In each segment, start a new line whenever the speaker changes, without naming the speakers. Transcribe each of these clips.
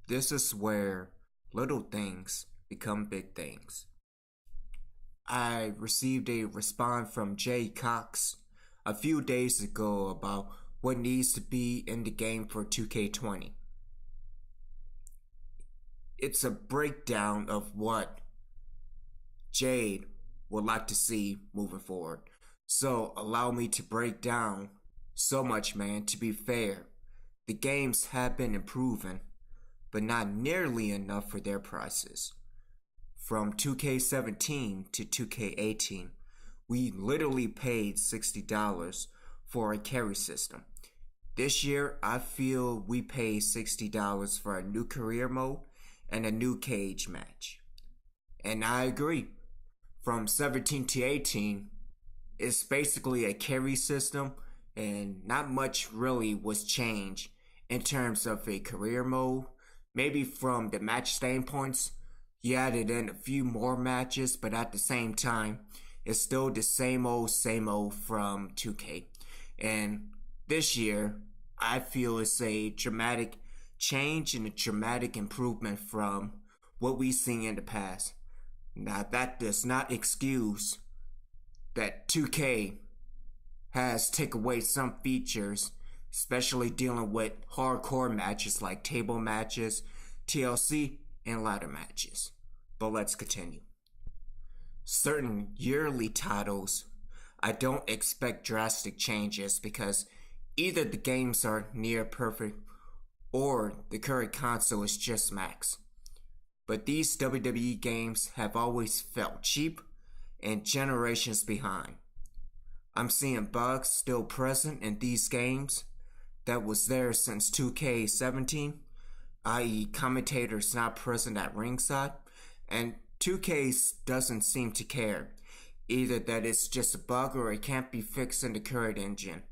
This is where little things become big things. I received a response from Jade Cox a few days ago about what needs to be in the game for 2K20. It's a breakdown of what Jade would like to see moving forward. So allow me to break down so much, man. To be fair, the games have been improving, but not nearly enough for their prices. From 2K17 to 2K18, we literally paid $60 for a carry system. This year, I feel we paid $60 for a new career mode and a new cage match. And I agree. From 17 to 18, it's basically a carry system, and not much really was changed in terms of a career mode. Maybe from the match standpoints, you added in a few more matches, but at the same time, it's still the same old from 2K. And this year, I feel it's a dramatic change and a dramatic improvement from what we've seen in the past. Now, that does not excuse that 2K has taken away some features, especially dealing with hardcore matches like table matches, TLC, and ladder matches. But let's continue. Certain yearly titles, I don't expect drastic changes because either the games are near perfect or the current console is just max. But these WWE games have always felt cheap and generations behind. I'm seeing bugs still present in these games that was there since 2K17, i.e. commentators not present at ringside, and 2K doesn't seem to care, either that it's just a bug or it can't be fixed in the current engine.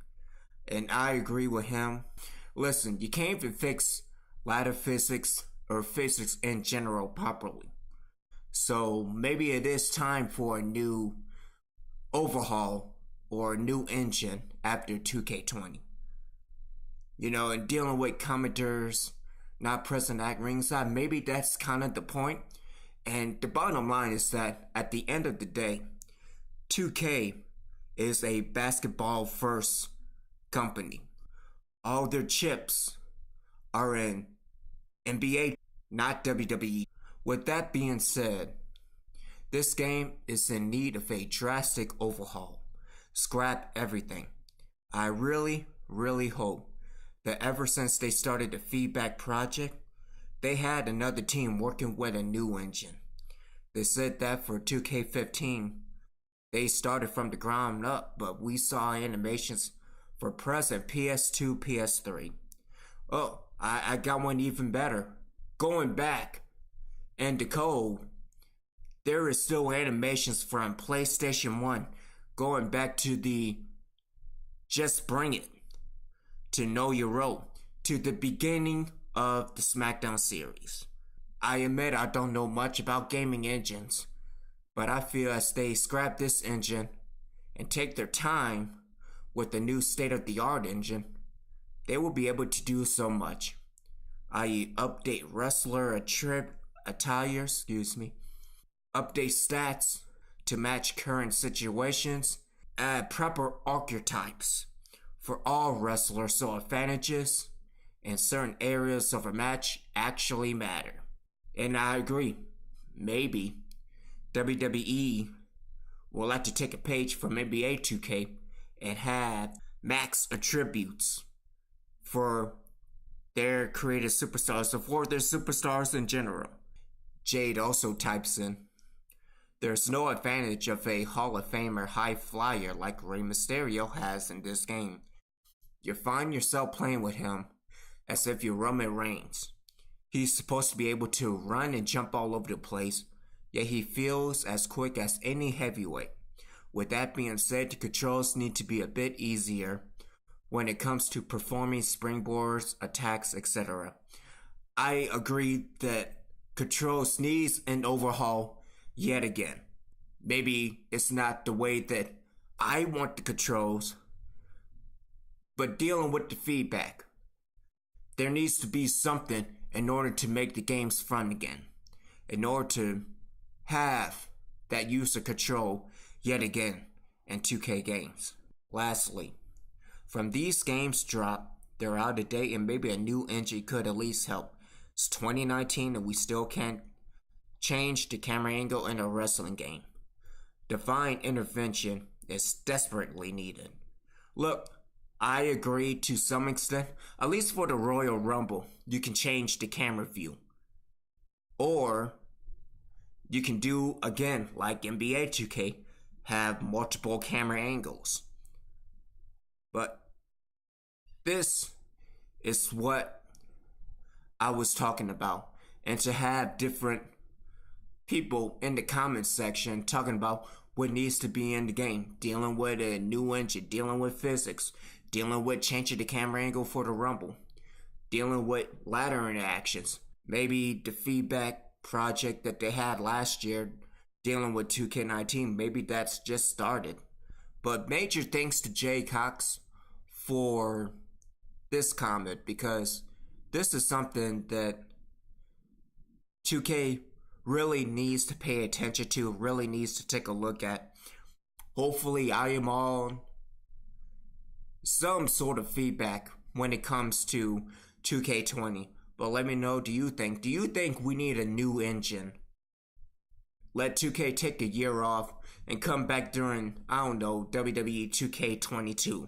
And I agree with him. Listen, you can't even fix ladder physics or physics in general properly. So maybe it is time for a new overhaul or a new engine after 2K20. And dealing with commentators not present at ringside, maybe that's kind of the point. And the bottom line is that at the end of the day, 2K is a basketball first company. All their chips are in NBA, not WWE. With that being said, this game is in need of a drastic overhaul. Scrap everything. I really hope that ever since they started the feedback project, they had another team working with a new engine. They said that for 2K15, they started from the ground up, but we saw animations for present PS2, PS3. Oh, I got one even better. Going back in the code, there is still animations from PlayStation 1 going back to the Just Bring It, to Know Your Role, to the beginning of the SmackDown series. I admit I don't know much about gaming engines, but I feel as they scrap this engine and take their time with the new state-of-the-art engine, they will be able to do so much, i.e. update wrestler attire, update stats to match current situations, add proper archetypes for all wrestlers so advantages in certain areas of a match actually matter. And I agree, maybe WWE will have to take a page from NBA 2K and have max attributes for their creative superstars, or for their superstars in general. Jade also types in, there's no advantage of a Hall of Famer high flyer like Rey Mysterio has in this game. You find yourself playing with him as if you're Roman Reigns. He's supposed to be able to run and jump all over the place, yet he feels as quick as any heavyweight. With that being said, the controls need to be a bit easier when it comes to performing springboards, attacks, etc. I agree that controls needs an overhaul yet again. Maybe it's not the way that I want the controls, but dealing with the feedback, there needs to be something in order to make the games fun again, in order to have that user control yet again in 2K games. Lastly, from these games drop, they're out of date and maybe a new engine could at least help. It's 2019 and we still can't change the camera angle in a wrestling game. Divine intervention is desperately needed. Look, I agree to some extent, at least for the Royal Rumble, you can change the camera view. Or you can do, again, like NBA 2K, have multiple camera angles. But this is what I was talking about. And to have different people in the comments section talking about what needs to be in the game, dealing with a new engine, dealing with physics, dealing with changing the camera angle for the Rumble, dealing with ladder interactions, maybe the feedback project that they had last year dealing with 2K19, maybe that's just started. But major thanks to Jade Cox for this comment, because this is something that 2K really needs to pay attention to, really needs to take a look at. Hopefully I am on some sort of feedback when it comes to 2K20. But let me know, do you think we need a new engine? Let 2K take a year off and come back during, I don't know, WWE 2K22.